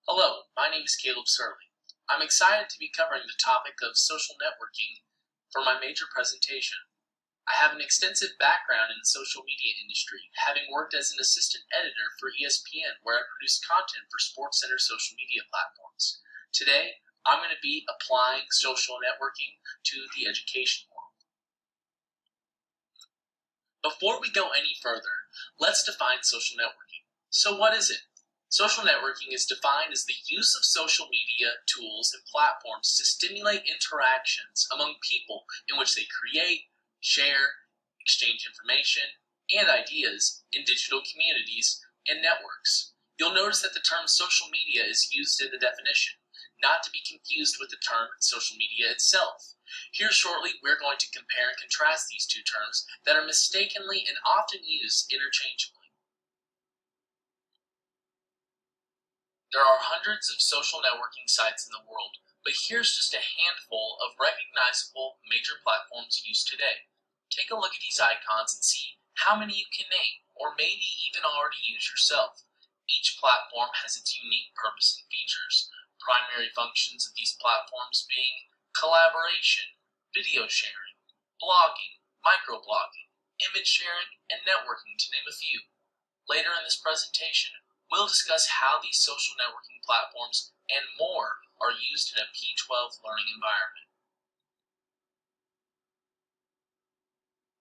Hello, my name is Caleb Surley. I'm excited to be covering the topic of social networking for my major presentation. I have an extensive background in the social media industry, having worked as an assistant editor for ESPN, where I produced content for SportsCenter social media platforms. Today, I'm going to be applying social networking to the education world. Before we go any further, let's define social networking. So what is it? Social networking is defined as the use of social media tools and platforms to stimulate interactions among people in which they create, share, exchange information, and ideas in digital communities and networks. You'll notice that the term social media is used in the definition, not to be confused with the term social media itself. Here shortly, we're going to compare and contrast these two terms that are mistakenly and often used interchangeably. There are hundreds of social networking sites in the world, but here's just a handful of recognizable major platforms used today. Take a look at these icons and see how many you can name, or maybe even already use yourself. Each platform has its unique purpose and features. Primary functions of these platforms being collaboration, video sharing, blogging, microblogging, image sharing, and networking, to name a few. Later in this presentation, we'll discuss how these social networking platforms and more are used in a P12 learning environment.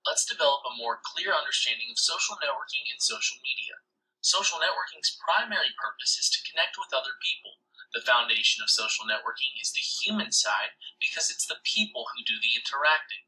Let's develop a more clear understanding of social networking and social media. Social networking's primary purpose is to connect with other people. The foundation of social networking is the human side because it's the people who do the interacting.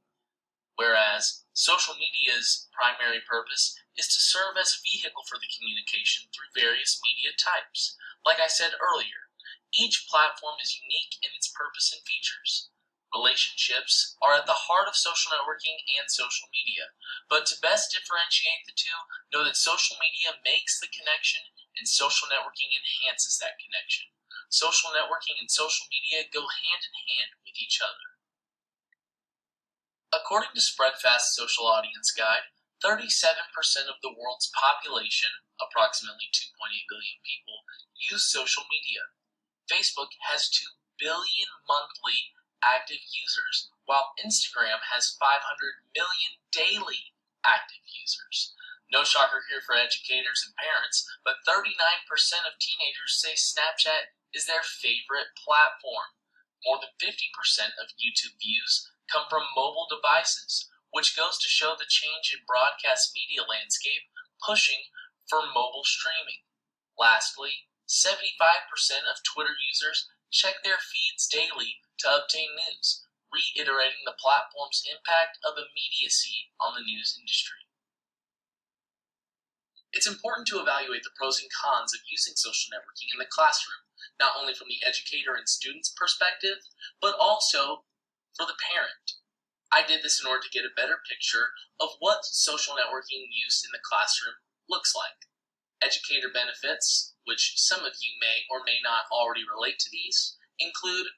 Whereas social media's primary purpose is to serve as a vehicle for the communication through various media types. Like I said earlier, each platform is unique in its purpose and features. Relationships are at the heart of social networking and social media, but to best differentiate the two, know that social media makes the connection and social networking enhances that connection. Social networking and social media go hand in hand with each other. According to Spreadfast's Social Audience Guide, 37% of the world's population, approximately 2.8 billion people, use social media. Facebook has 2 billion monthly active users, while Instagram has 500 million daily active users. No shocker here for educators and parents, but 39% of teenagers say Snapchat is their favorite platform. More than 50% of YouTube views come from mobile devices, which goes to show the change in broadcast media landscape pushing for mobile streaming. Lastly, 75% of Twitter users check their feeds daily to obtain news, reiterating the platform's impact of immediacy on the news industry. It's important to evaluate the pros and cons of using social networking in the classroom, not only from the educator and student's perspective, but also for the parent. I did this in order to get a better picture of what social networking use in the classroom looks like. Educator benefits, which some of you may or may not already relate to these, include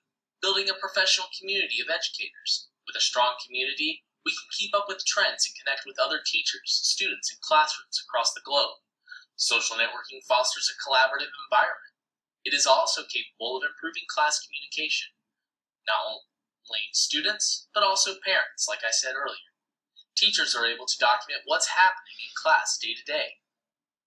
building a professional community of educators. With a strong community, we can keep up with trends and connect with other teachers, students, and classrooms across the globe. Social networking fosters a collaborative environment. It is also capable of improving class communication. Not only students, but also parents, like I said earlier. Teachers are able to document what's happening in class day to day.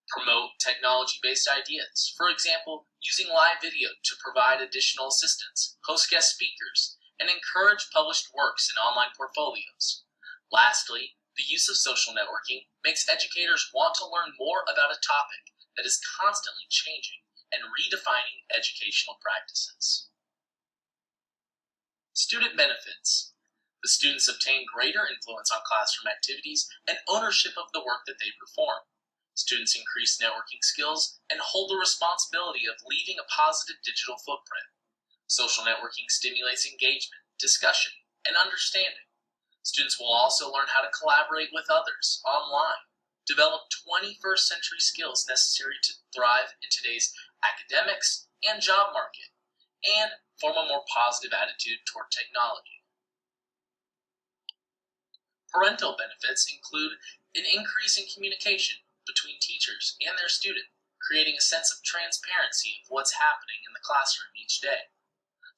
Promote technology-based ideas, for example, using live video to provide additional assistance, host guest speakers, and encourage published works in online portfolios. Lastly, the use of social networking makes educators want to learn more about a topic that is constantly changing and redefining educational practices. Student benefits. The students obtain greater influence on classroom activities and ownership of the work that they perform. Students increase networking skills and hold the responsibility of leaving a positive digital footprint. Social networking stimulates engagement, discussion, and understanding. Students will also learn how to collaborate with others online, develop 21st century skills necessary to thrive in today's academics and job market, and form a more positive attitude toward technology. Parental benefits include an increase in communication between teachers and their student, creating a sense of transparency of what's happening in the classroom each day.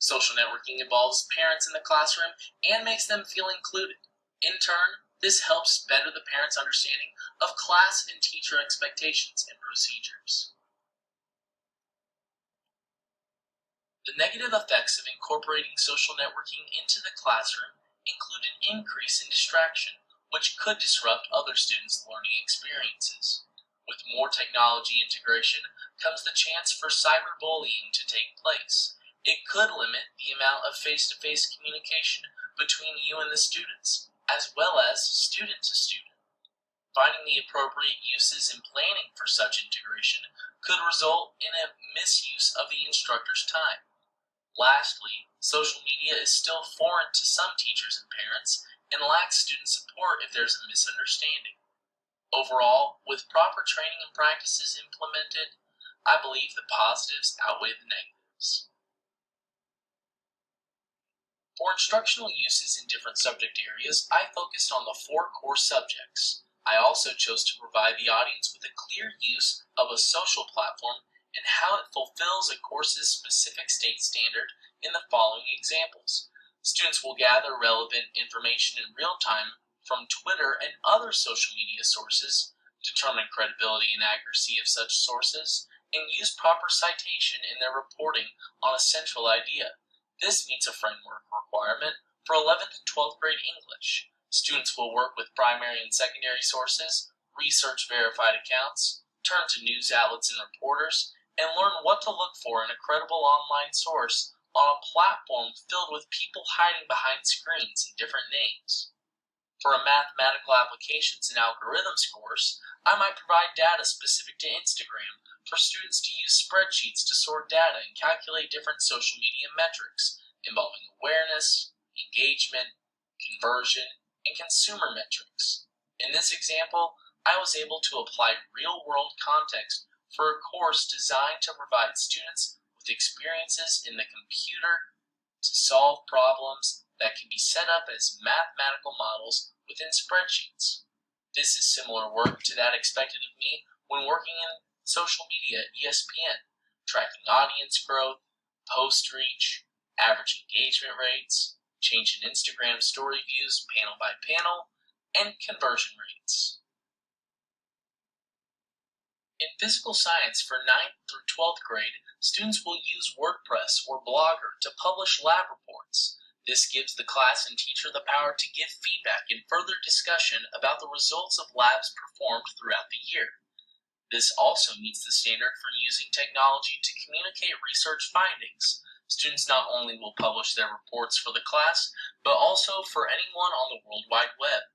Social networking involves parents in the classroom and makes them feel included. In turn, this helps better the parents' understanding of class and teacher expectations and procedures. The negative effects of incorporating social networking into the classroom include an increase in distraction, which could disrupt other students' learning experiences. With more technology integration comes the chance for cyberbullying to take place. It could limit the amount of face-to-face communication between you and the students, as well as student to student. Finding the appropriate uses and planning for such integration could result in a misuse of the instructor's time. Lastly, social media is still foreign to some teachers and parents and lacks student support if there's a misunderstanding. Overall, with proper training and practices implemented, I believe the positives outweigh the negatives. For instructional uses in different subject areas, I focused on the 4 core subjects. I also chose to provide the audience with a clear use of a social platform and how it fulfills a course's specific state standard in the following examples. Students will gather relevant information in real time from Twitter and other social media sources, determine credibility and accuracy of such sources, and use proper citation in their reporting on a central idea. This meets a framework requirement for 11th and 12th grade English. Students will work with primary and secondary sources, research verified accounts, turn to news outlets and reporters, and learn what to look for in a credible online source on a platform filled with people hiding behind screens and different names. For a mathematical applications and algorithms course, I might provide data specific to Instagram for students to use spreadsheets to sort data and calculate different social media metrics involving awareness, engagement, conversion, and consumer metrics. In this example, I was able to apply real-world context for a course designed to provide students with experiences in the computer to solve problems that can be set up as mathematical models within spreadsheets. This is similar work to that expected of me when working in social media at ESPN, tracking audience growth, post reach, average engagement rates, change in Instagram story views panel by panel, and conversion rates. In physical science for 9th through 12th grade, students will use WordPress or Blogger to publish lab reports. This gives the class and teacher the power to give feedback and further discussion about the results of labs performed throughout the year. This also meets the standard for using technology to communicate research findings. Students not only will publish their reports for the class, but also for anyone on the World Wide Web.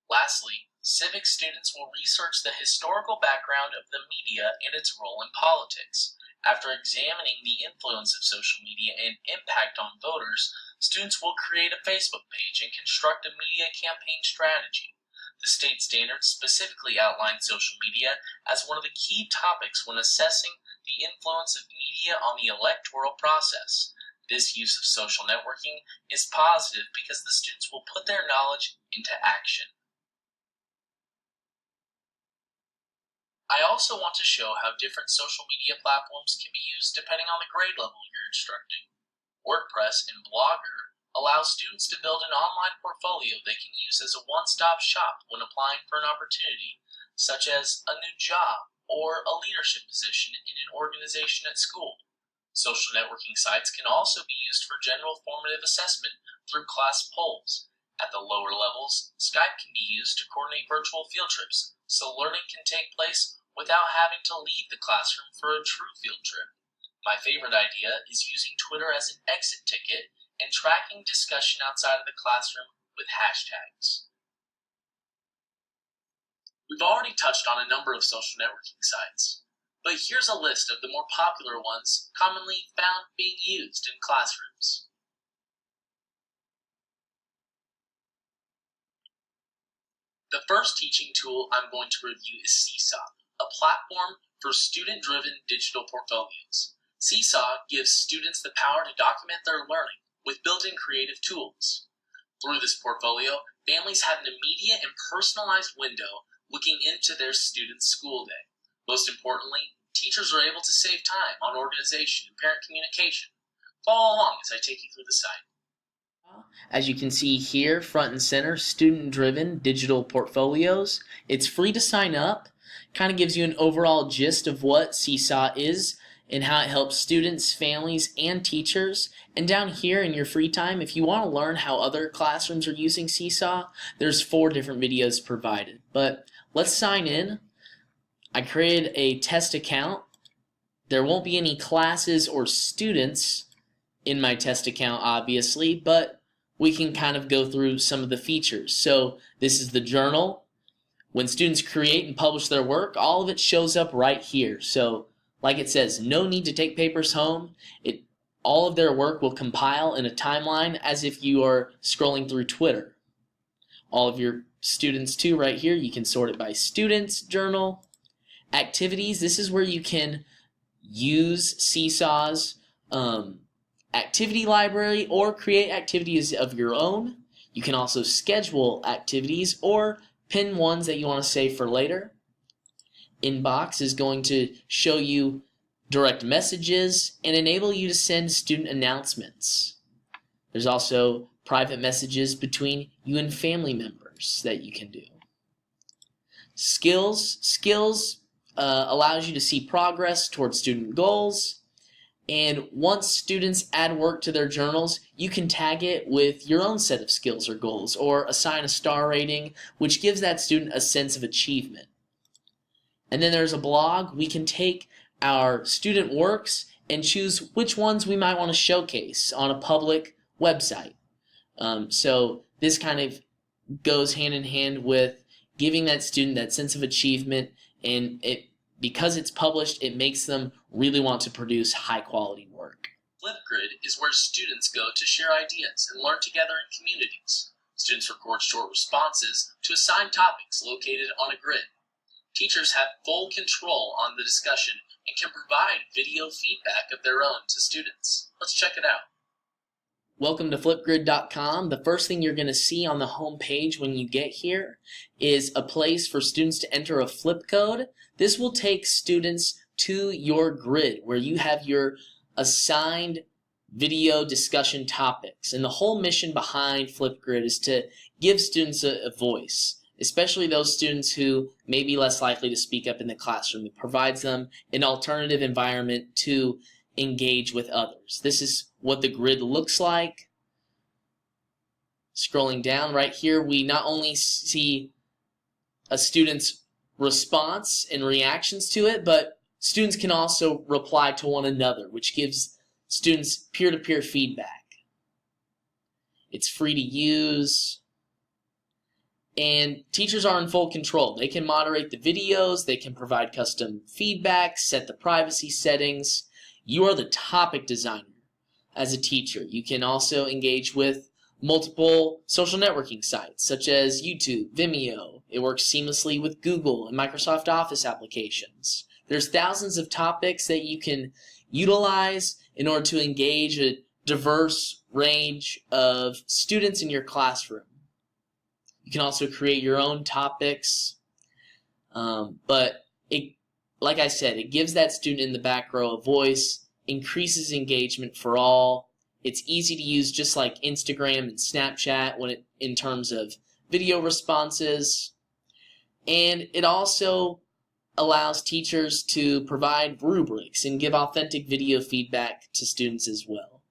Lastly, civics students will research the historical background of the media and its role in politics. After examining the influence of social media and impact on voters, students will create a Facebook page and construct a media campaign strategy. The state standards specifically outline social media as one of the key topics when assessing the influence of media on the electoral process. This use of social networking is positive because the students will put their knowledge into action. I also want to show how different social media platforms can be used depending on the grade level you're instructing. WordPress and Blogger allow students to build an online portfolio they can use as a one-stop shop when applying for an opportunity, such as a new job or a leadership position in an organization at school. Social networking sites can also be used for general formative assessment through class polls. At the lower levels, Skype can be used to coordinate virtual field trips, so learning can take place without having to leave the classroom for a true field trip. My favorite idea is using Twitter as an exit ticket and tracking discussion outside of the classroom with hashtags. We've already touched on a number of social networking sites, but here's a list of the more popular ones commonly found being used in classrooms. The first teaching tool I'm going to review is Seesaw, a platform for student-driven digital portfolios. Seesaw gives students the power to document their learning with built-in creative tools. Through this portfolio, families have an immediate and personalized window looking into their students' school day. Most importantly, Teachers are able to save time on organization and parent communication. Follow along as I take you through the site. As you can see here, front and center, student-driven digital portfolios. It's free to sign up. Kind of gives you an overall gist of what Seesaw is and how it helps students, families, and teachers. And down here in your free time, if you want to learn how other classrooms are using Seesaw, there's 4 different videos provided. But let's sign in. I created a test account. There won't be any classes or students in my test account, obviously, but we can kind of go through some of the features. So this is the journal. When students create and publish their work, all of it shows up right here. So like it says, no need to take papers home. All of their work will compile in a timeline as if you are scrolling through Twitter. All of your students too right here, you can sort it by students, journal. Activities, this is where you can use Seesaw's activity library or create activities of your own. You can also schedule activities or pin ones that you want to save for later. Inbox is going to show you direct messages and enable you to send student announcements. There's also private messages between you and family members that you can do. Skills allows you to see progress towards student goals. And once students add work to their journals, you can tag it with your own set of skills or goals or assign a star rating, which gives that student a sense of achievement. And then there's a blog. We can take our student works and choose which ones we might want to showcase on a public website. So this kind of goes hand in hand with giving that student that sense of achievement, and because it's published, it makes them really want to produce high-quality work. Flipgrid is where students go to share ideas and learn together in communities. Students record short responses to assigned topics located on a grid. Teachers have full control on the discussion and can provide video feedback of their own to students. Let's check it out. Welcome to Flipgrid.com. The first thing you're going to see on the home page when you get here is a place for students to enter a flip code. This will take students to your grid where you have your assigned video discussion topics. And the whole mission behind Flipgrid is to give students a voice, especially those students who may be less likely to speak up in the classroom. It provides them an alternative environment to engage with others. This is what the grid looks like. Scrolling down right here, we not only see a student's response and reactions to it, but students can also reply to one another, which gives students peer-to-peer feedback. It's free to use, and teachers are in full control. They can moderate the videos, they can provide custom feedback, set the privacy settings. You are the topic designer as a teacher. You can also engage with multiple social networking sites such as YouTube, Vimeo. It works seamlessly with Google and Microsoft Office applications. There's thousands of topics that you can utilize in order to engage a diverse range of students in your classroom. You can also create your own topics, but like I said, it gives that student in the back row a voice, increases engagement for all. It's easy to use just like Instagram and Snapchat in terms of video responses. And it also allows teachers to provide rubrics and give authentic video feedback to students as well.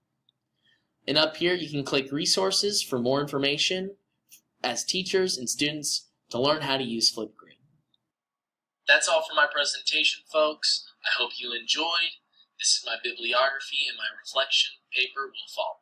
And up here you can click resources for more information as teachers and students to learn how to use Flipgrid. That's all for my presentation, folks. I hope you enjoyed. This is my bibliography, and my reflection paper will follow.